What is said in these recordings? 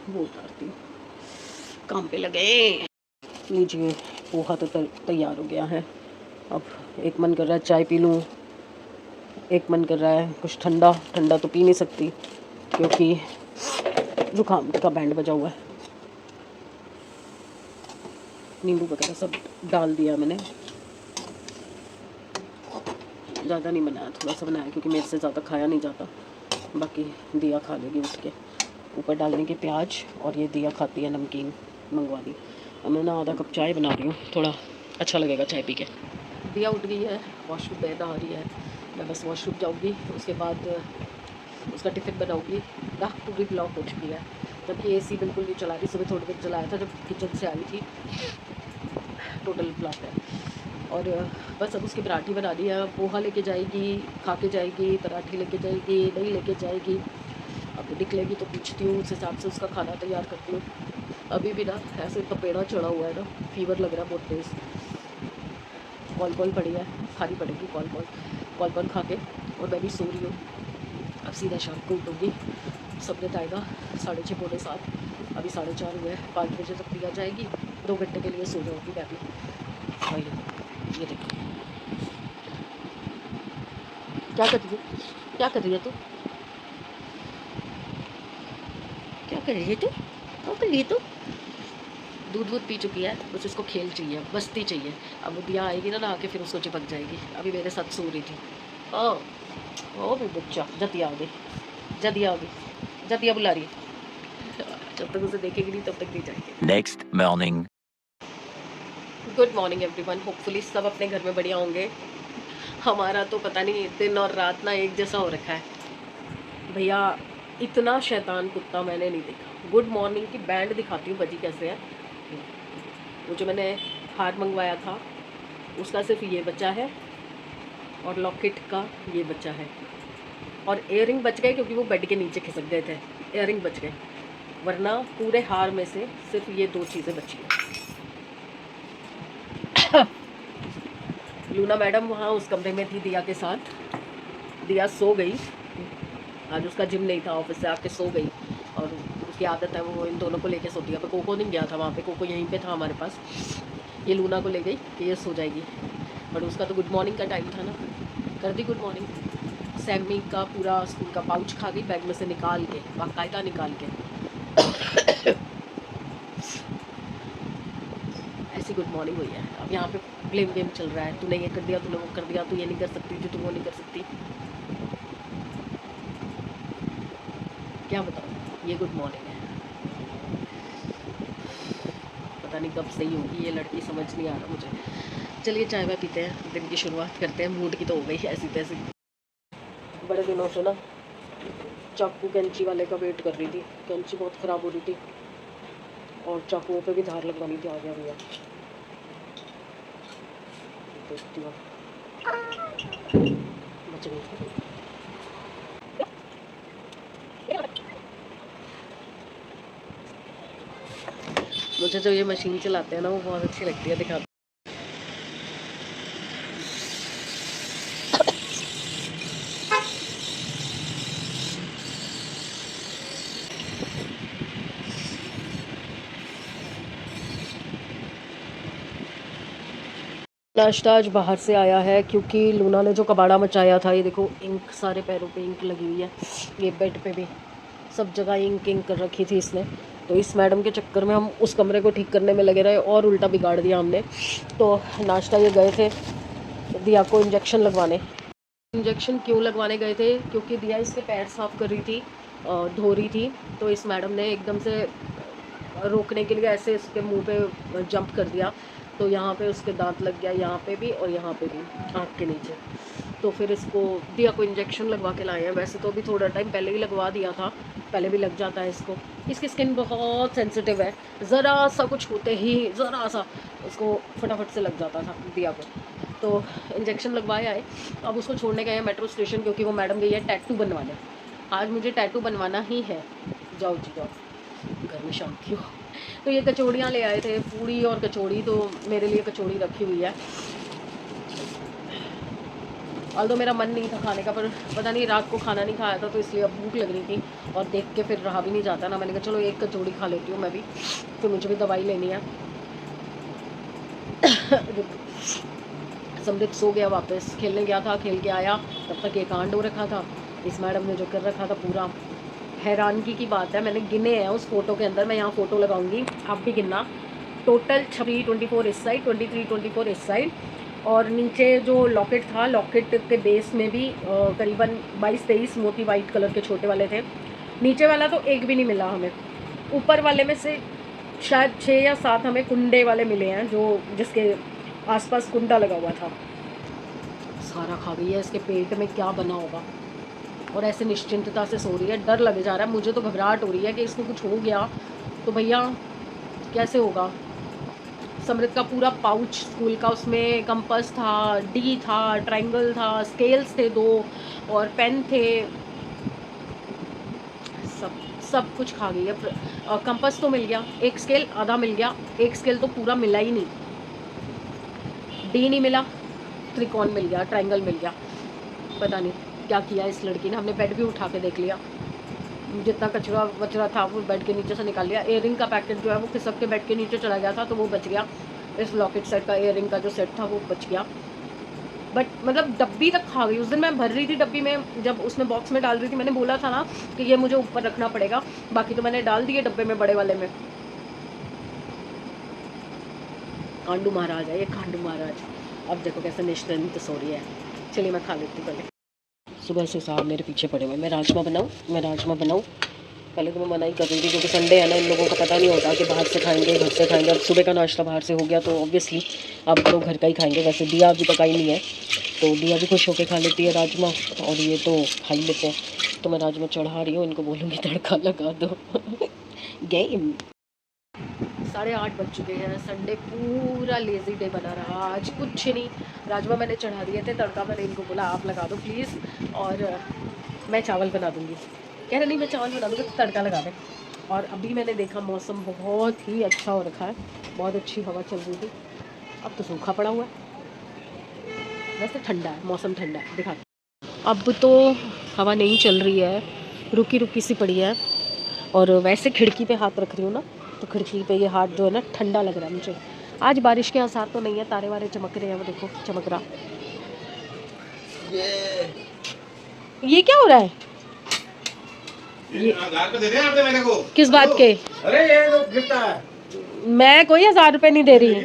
वो उतारती हूँ। काम पे लगे। लीजिए, पोहा तो तैयार हो गया है। अब एक मन कर रहा है चाय पी लूँ, एक मन कर रहा है कुछ ठंडा। ठंडा तो पी नहीं सकती क्योंकि जुकाम का बैंड बजा हुआ है। नींबू वगैरह सब डाल दिया मैंने, ज़्यादा नहीं बनाया, थोड़ा सा बनाया क्योंकि मेरे से ज़्यादा खाया नहीं जाता। बाकी दिया खा लेगी उठ के। ऊपर डालने के प्याज, और ये दिया खाती है नमकीन, मंगवा दी। अब मैं ना आधा कप चाय बना रही हूँ, थोड़ा अच्छा लगेगा चाय पी के। दिया उठ गई है, वॉशरूम में नहा रही है। मैं बस वॉशरूम जाऊँगी, उसके बाद उसका टिफ़िन बनाऊँगी। ना पूरी ब्लॉक हो चुकी है, जबकि एसी बिल्कुल नहीं चला रही। सुबह थोड़ी देर चलाया था जब किचन से आई थी। टोटल ब्लॉक है। और बस अब उसकी पराठी बनानी है। पोहा लेके जाएगी, खा के जाएगी, पराठी लेके जाएगी, नहीं लेके जाएगी। अब निकलेगी तो पूछती हूँ, उस हिसाब से उसका खाना तैयार करती हूँ। अभी भी ना ऐसे तपेड़ा चढ़ा हुआ है ना, फीवर लग रहा है बहुत तेज़। कॉल पड़ी है, खानी पड़ेगी कॉल खा के। और मैं भी सो रही हूँ। अब सीधा शाम को उठूँगी। सबने आएगा 6:30 पौने 7, अभी 4:30 हुए हैं। 5 बजे तक पिया जाएगी। 2 घंटे के लिए सो जाऊँगी मैं भी। ये देखिए क्या कर रही है, क्या कर रही है तू, क्या कर रही है तू, क्या कर रही है तू। दूध पी चुकी है, बस इसको खेल चाहिए, मस्ती चाहिए। अब वो दिया आएगी ना नहा के, फिर उसको चिपक जाएगी। अभी मेरे साथ सो रही थी। ओ भी बच्चा, जतिया आ गई, जतिया बुला रही है। जब तक उसे देखेगी नहीं तब तक नहीं जाएगी। Next morning. Good morning everyone. Hopefully सब अपने घर में बढ़िया होंगे। हमारा तो पता नहीं दिन और रात ना एक जैसा हो रखा है भैया। इतना शैतान कुत्ता मैंने नहीं देखा। गुड मॉर्निंग की बैंड दिखाती हूँ बजी कैसे है। वो जो मैंने हार मंगवाया था उसका सिर्फ ये बच्चा है, और लॉकेट का ये बच्चा है, और इयररिंग बच गए क्योंकि वो बेड के नीचे खिसक गए थे। इयररिंग बच गए, वरना पूरे हार में से सिर्फ ये 2 चीज़ें बची हैं। लूना मैडम वहाँ उस कमरे में थी दिया के साथ। दिया सो गई, आज उसका जिम नहीं था, ऑफिस से आके सो गई। और उसकी आदत है वो इन दोनों को लेके सोती है। पर कोको नहीं गया था वहाँ पे, कोको यहीं पे था हमारे पास। ये लूना को ले गई कि ये सो जाएगी, बट उसका तो गुड मॉर्निंग का टाइम था ना। कर दी गुड मॉर्निंग। सैमी का पूरा स्कूल का पाउच खा गई, बैग में से निकाल के, बाकायदा निकाल के। ऐसी गुड मॉर्निंग हुई है। अब यहाँ पे ब्लेम गेम चल रहा है, तूने ये कर दिया, तूने वो कर दिया, तू ये नहीं कर सकती थी, तू वो नहीं कर सकती। क्या बताऊँ, ये गुड मॉर्निंग है। पता नहीं कब सही होगी ये लड़की, समझ नहीं आ रहा मुझे। चलिए चाय वाय पीते हैं, दिन की शुरुआत करते हैं। मूड की तो हो गई ऐसी तैसी। बड़े दिनों से ना चाकू कैंची वाले का वेट कर रही थी। कैंची बहुत ख़राब हो रही थी और चाकुओं पे भी धार लगवानी थी। आ गया भैया, देखती हूँ बच गई। मुझे जो ये मशीन चलाते हैं ना वो बहुत अच्छी लगती है, दिखाते। नाश्ता आज बाहर से आया है क्योंकि लूना ने जो कबाड़ा मचाया था। ये देखो इंक, सारे पैरों पे इंक लगी हुई है, ये बेड पे भी, सब जगह इंक कर रखी थी इसने। तो इस मैडम के चक्कर में हम उस कमरे को ठीक करने में लगे रहे और उल्टा बिगाड़ दिया हमने। तो नाश्ता ये गए थे दिया को इंजेक्शन लगवाने। इंजेक्शन क्यों लगवाने गए थे, क्योंकि दिया इसके पैर साफ़ कर रही थी, धो रही थी। तो इस मैडम ने एकदम से रोकने के लिए ऐसे इसके मुंह पे जंप कर दिया। तो यहाँ पे उसके दांत लग गया, यहाँ पे भी और यहाँ पे भी, आँख के नीचे। तो फिर इसको दिया को इंजेक्शन लगवा के लाए हैं। वैसे तो अभी थोड़ा टाइम पहले ही लगवा दिया था, पहले भी लग जाता है इसको। इसकी स्किन बहुत सेंसिटिव है, ज़रा सा कुछ होते ही ज़रा सा उसको फटाफट से लग जाता था दिया को। तो इंजेक्शन लगवाया है। अब उसको छोड़ने गए हैं मेट्रो स्टेशन, क्योंकि वो मैडम गई है टैटू बनवाने। आज मुझे टैटू बनवाना ही है। जाओ जी जाओ, घर में शांति हो। तो ये कचौड़ियाँ ले आए थे, पूड़ी और कचौड़ी। तो मेरे लिए कचौड़ी रखी हुई है। ऑल्दो मेरा मन नहीं था खाने का, पर पता नहीं रात को खाना नहीं खाया था तो इसलिए अब भूख लग रही थी और देख के फिर रहा भी नहीं जाता ना। मैंने कहा चलो एक कचौड़ी खा लेती हूँ मैं भी, फिर मुझे भी दवाई लेनी है। समृद्ध सो गया, वापस खेलने गया था, खेल के आया, तब तक ये कांड हो रखा था। इस मैडम ने जो कर रखा था पूरा हैरानगी की बात है। मैंने गिने हैं उस फोटो के अंदर, मैं यहाँ फ़ोटो लगाऊंगी, आप भी गिनना। टोटल 24 इस साइड, 23-24 इस साइड, और नीचे जो लॉकेट था, लॉकेट के बेस में भी करीबन 22-23 मोती वाइट कलर के छोटे वाले थे। नीचे वाला तो एक भी नहीं मिला हमें, ऊपर वाले में से शायद 6 या 7 हमें कुंडे वाले मिले हैं, जो जिसके आसपास कुंडा लगा हुआ था। सारा खा गई है, इसके पेट में क्या बना होगा। और ऐसे निश्चिंतता से सो रही है, डर लग जा रहा है मुझे तो, घबराहट हो रही है कि इसको कुछ हो गया तो भैया कैसे होगा। समृद्ध का पूरा पाउच स्कूल का, उसमें कंपास था, डी था, ट्रायंगल था, स्केल्स थे 2 और पेन थे, सब कुछ खा गई है। कंपास तो मिल गया, एक स्केल आधा मिल गया, एक स्केल तो पूरा मिला ही नहीं, डी नहीं मिला, त्रिकोण मिल गया, ट्रायंगल मिल गया। पता नहीं क्या किया इस लड़की ने। हमने बेड भी उठा के देख लिया, जितना कचरा वचरा था वो बेड के नीचे से निकाल लिया। इयररिंग का पैकेट जो है वो खिसक के बेड के नीचे चला गया था तो वो बच गया। इस लॉकेट सेट का, इयररिंग का जो सेट था वो बच गया, बट मतलब डब्बी तक खा गई। उस दिन मैं भर रही थी डब्बी में, जब उसमें बॉक्स में डाल रही थी, मैंने बोला था ना कि ये मुझे ऊपर रखना पड़ेगा, बाकी तो मैंने डाल दिए डब्बे में, बड़े वाले में। कांडू महाराज है ये, कांडू महाराज। अब देखो कैसे निश्चिंत सो रही है। चलिए मैं खा लेती हूँ पहले। सुबह से साहब मेरे पीछे पड़े हुए, मैं राजमा बनाऊँ। पहले तो मैं मना ही कर रही थी क्योंकि संडे है ना, इन लोगों को पता नहीं होता कि बाहर से खाएंगे घर से खाएंगे। अब सुबह का नाश्ता बाहर से हो गया तो ऑब्वियसली अब तो घर का ही खाएंगे। वैसे दिया अभी पका ही नहीं है तो दिया भी खुश होकर खा लेती है राजमा, और ये तो खा ही लेते हैं। तो मैं राजमा चढ़ा रही हूँ, इनको बोलूँगी तड़का लगा दो। गेम 8:30 बज चुके हैं। संडे पूरा लेज़ी डे बना रहा, आज कुछ नहीं। राजमा मैंने चढ़ा दिए थे, तड़का मैंने इनको बोला आप लगा दो प्लीज़, और मैं चावल बना दूँगी। कह रहे नहीं मैं चावल बना दूँगी तो तड़का लगा दें। और अभी मैंने देखा मौसम बहुत ही अच्छा हो रखा है, बहुत अच्छी हवा चल रही थी। अब तो सूखा पड़ा हुआ है, वैसे ठंडा है, मौसम ठंडा है। दिखा, अब तो हवा नहीं चल रही है, रुकी रुकी सी पड़ी है। और वैसे खिड़की पे हाथ रख रही हूँ ना, तो खिड़की पे ये हाथ जो है ना ठंडा लग रहा है मुझे। आज बारिश के आसार तो नहीं है, तारे वारे चमक रहे हैं, वो देखो चमक रहा। ये क्या हो रहा है? ये 1000 रुपए दे रहे हैं आपने मेरे को? किस बात के? अरे ये तो गिफ्ट है। मैं कोई 1000 रुपए नहीं दे रही,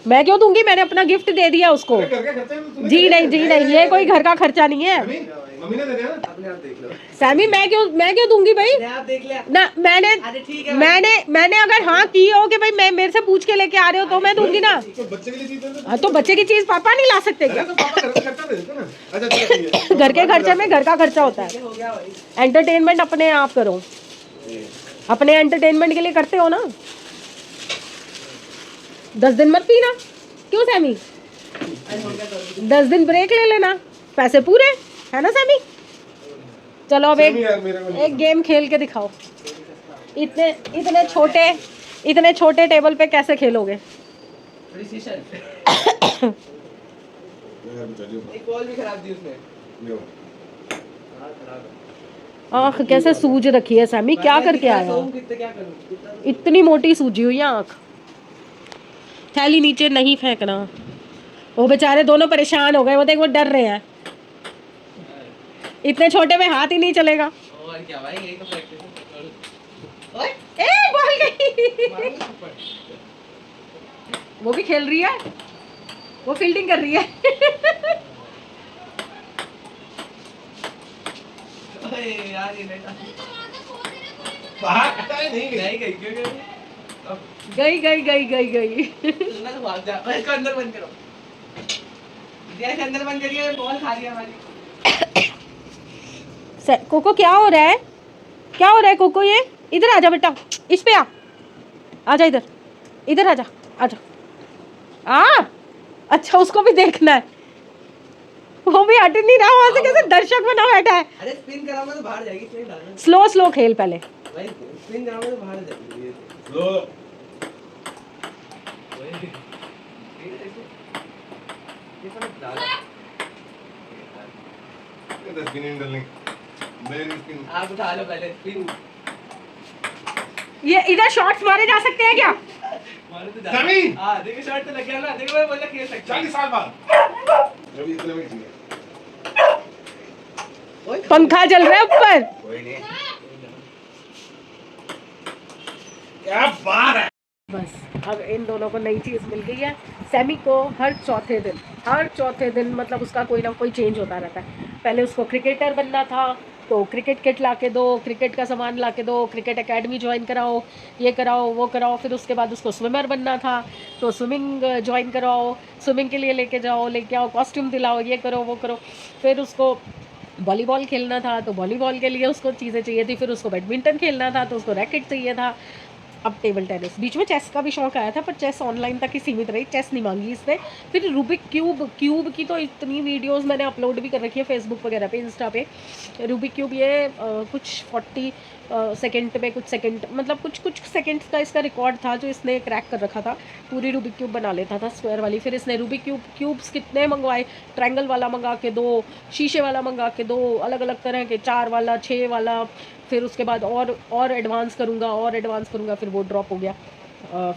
मैं क्यों दूंगी, मैंने अपना गिफ्ट दे दिया उसको। जी नहीं, ये कोई घर का खर्चा नहीं है। मम्मी ने दे दिया ना, अपने आप देख लो। सैमी मैं क्यों दूंगी भाई? आप देख लिया ना, मैंने अगर हाँ की हो कि भाई मैं मेरे से पूछ के लेके आ रहे हो तो मैं दूंगी ना। तो बच्चे के लिए चीज, हाँ तो बच्चे की चीज पापा नहीं ला सकते क्या? घर के खर्चे में घर का खर्चा होता है, एंटरटेनमेंट अपने आप करो, अपने एंटरटेनमेंट के लिए करते हो ना। 10 दिन मत पीना, क्यों सैमी? 10 दिन ब्रेक ले लेना, पैसे पूरे है ना सैमी? चलो अब एक गेम खेल के दिखाओ। इतने छोटे टेबल पे कैसे खेलोगे? एक बॉल भी खराब दी उसने। आँख कैसे सूज रखी है सैमी, क्या करके आया? इतनी मोटी सूजी हुई है आँख। थैली नीचे नहीं फेंकना। वो बेचारे दोनों परेशान हो गए, वो देख वो डर रहे हैं, इतने छोटे में हाथ ही नहीं चलेगा। और क्या भाई, यही तो प्रैक्टिस है। ए बॉल गई। वो भी खेल रही है, वो फील्डिंग कर रही है। यार ये गई। अंदर बंद करो, अंदर बंद करिए, बॉल खा लिया हमारी। कोको क्या हो रहा है कोको? ये इधर आजा बेटा, इस पे आजा, इधर आजा। अच्छा उसको भी देखना है, वो भी हट नहीं रहा वहां से, कैसे दर्शक बना बैठा है। अरे स्पिन कराऊंगा तो बाहर जाएगी, स्लो खेल पहले भाई, स्पिन कराऊंगा तो बाहर जाएगी। स्लो पता स्पिन नहीं डालने मैंने स्पिन आप उठा लो पहले स्पिन। ये इधर शॉट्स मारे जा सकते हैं क्या? मारो तो समी! हां देखो शॉट तो लग गया ना, देखो मैं बोला खेल सकता 40 साल बाद रवि इतने में चाहिए पंखा चल रहा है ऊपर। कोई नहीं क्या बात है। बस अब इन दोनों को नई चीज़ मिल गई है। सैमी को हर चौथे दिन मतलब उसका कोई ना कोई चेंज होता रहता है। पहले उसको क्रिकेटर बनना था तो क्रिकेट किट ला के दो, क्रिकेट का सामान ला के दो, क्रिकेट एकेडमी ज्वाइन कराओ, ये कराओ वो कराओ। फिर उसके बाद उसको स्विमर बनना था तो स्विमिंग ज्वाइन कराओ, स्विमिंग के लिए लेके जाओ, लेके आओ, कॉस्ट्यूम दिलाओ, ये करो वो करो। फिर उसको वॉलीबॉल खेलना था तो वॉलीबॉल के लिए उसको चीज़ें चाहिए थी। फिर उसको बैडमिंटन खेलना था तो उसको रैकेट चाहिए था। अब टेबल टेनिस, बीच में चेस का भी शौक आया था पर चेस ऑनलाइन तक ही सीमित रही, चेस नहीं मांगी इसने। फिर रूबिक क्यूब की तो इतनी वीडियोस मैंने अपलोड भी कर रखी है फेसबुक वगैरह पे, इंस्टा पे। रूबिक क्यूब ये कुछ 40 सेकेंड में कुछ सेकेंड मतलब कुछ सेकेंड्स का इसका रिकॉर्ड था जो इसने क्रैक कर रखा था। पूरी रूबिक क्यूब बना लेता था स्क्वायर वाली। फिर इसने रूबिक क्यूब्स कितने मंगवाए, ट्रायंगल वाला मंगा के दो, शीशे वाला मंगा के दो, अलग अलग तरह के, 4 वाला 6 वाला। फिर उसके बाद और एडवांस करूँगा फिर वो ड्रॉप हो गया।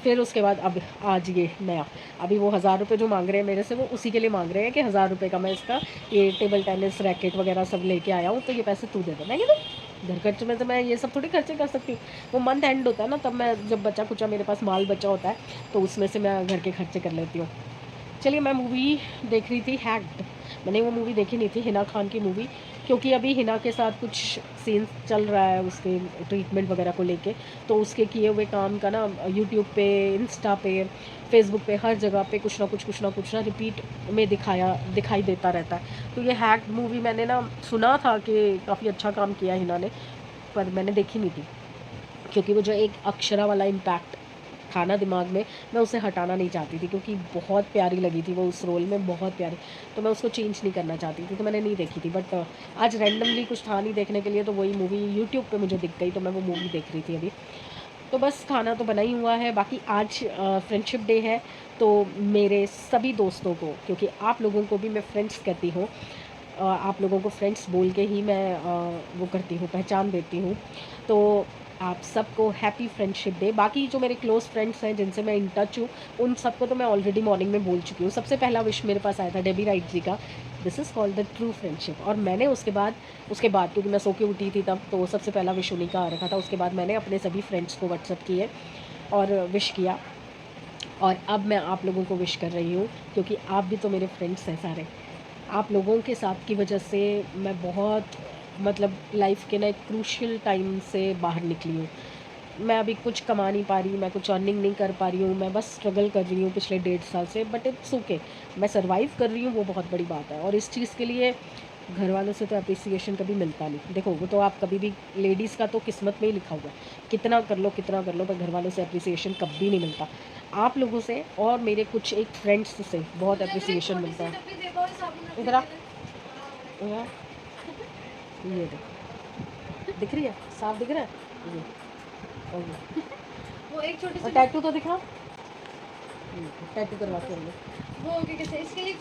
फिर उसके बाद अब आज ये नया, अभी वो 1000 रुपये जो मांग रहे हैं मेरे से, वो उसी के लिए मांग रहे हैं कि 1000 रुपये का मैं इसका ये टेबल टेनिस रैकेट वगैरह सब लेके आया हूँ तो ये पैसे तू दे दे। मैं कहता घर खर्च में तो मैं ये सब थोड़ी खर्चे कर सकती हूँ। वो मंथ एंड होता है ना, तब मैं जब बचा कुचा मेरे पास माल बचा होता है तो उसमें से मैं घर के खर्चे कर लेती हूँ। चलिए, मैं मूवी देख रही थी हैक्ड। मैंने वो मूवी देखी नहीं थी, हिना खान की मूवी, क्योंकि अभी हिना के साथ कुछ सीन्स चल रहा है उसके ट्रीटमेंट वगैरह को लेके। तो उसके किए हुए काम का ना यूट्यूब पे, इंस्टा पे, फेसबुक पे, हर जगह पे कुछ ना कुछ रिपीट में दिखाई देता रहता है। तो ये हैक्ड मूवी मैंने ना सुना था कि काफ़ी अच्छा काम किया हिना ने, पर मैंने देखी नहीं थी क्योंकि वो जो एक अक्षरा वाला इम्पैक्ट था ना दिमाग में, मैं उसे हटाना नहीं चाहती थी क्योंकि बहुत प्यारी लगी थी वो उस रोल में, बहुत प्यारी। तो मैं उसको चेंज नहीं करना चाहती थी, तो मैंने नहीं देखी थी। बट आज रैंडमली कुछ था नहीं देखने के लिए तो वही मूवी यूट्यूब पे मुझे दिख गई तो मैं वो मूवी देख रही थी अभी। तो बस खाना तो बना ही हुआ है। बाकी आज फ्रेंडशिप डे है तो मेरे सभी दोस्तों को, क्योंकि आप लोगों को भी मैं फ्रेंड्स कहती हूँ, आप लोगों को फ्रेंड्स बोल के ही मैं वो करती हूँ, पहचान देती हूँ। तो आप सबको हैप्पी फ्रेंडशिप डे। बाकी जो मेरे क्लोज़ फ्रेंड्स हैं जिनसे मैं इन टच हूँ उन सबको तो मैं ऑलरेडी मॉर्निंग में बोल चुकी हूँ। सबसे पहला विश मेरे पास आया था डेबी राइट जी का, this is called the true friendship. और मैंने उसके बाद क्योंकि मैं सो के उठी थी तब, तो सबसे पहला विश उन्हीं का आ रखा था। उसके बाद मैंने अपने सभी फ्रेंड्स को व्हाट्सअप किए और विश किया। और अब मैं आप लोगों को विश कर रही हूँ क्योंकि आप भी तो मेरे फ्रेंड्स हैं सारे। आप लोगों के साथ की वजह से मैं बहुत मतलब लाइफ के ना एक क्रूशियल टाइम से बाहर निकली हूँ। मैं अभी कुछ कमा नहीं पा रही, मैं कुछ अर्निंग नहीं कर पा रही हूँ, मैं बस स्ट्रगल कर रही हूँ पिछले 1.5 साल से, बट इट्स ओके। मैं सर्वाइव कर रही हूँ, वो बहुत बड़ी बात है। और इस चीज़ के लिए घर वालों से तो अप्रिसिएशन कभी मिलता नहीं। देखो, वो तो आप कभी भी, लेडीज़ का तो किस्मत में ही लिखा हुआ है, कितना कर लो पर घर वालों से अप्रिसिएशन कभी नहीं मिलता। आप लोगों से और मेरे कुछ एक फ्रेंड्स से बहुत अप्रिसिएशन मिलता है। इधर आ, ये दिख रही है, साफ दिख रहा है ये, और ये वो एक छोटी और टैटू तो दिखा, टैटू करवा के वो कैसे इसके लिए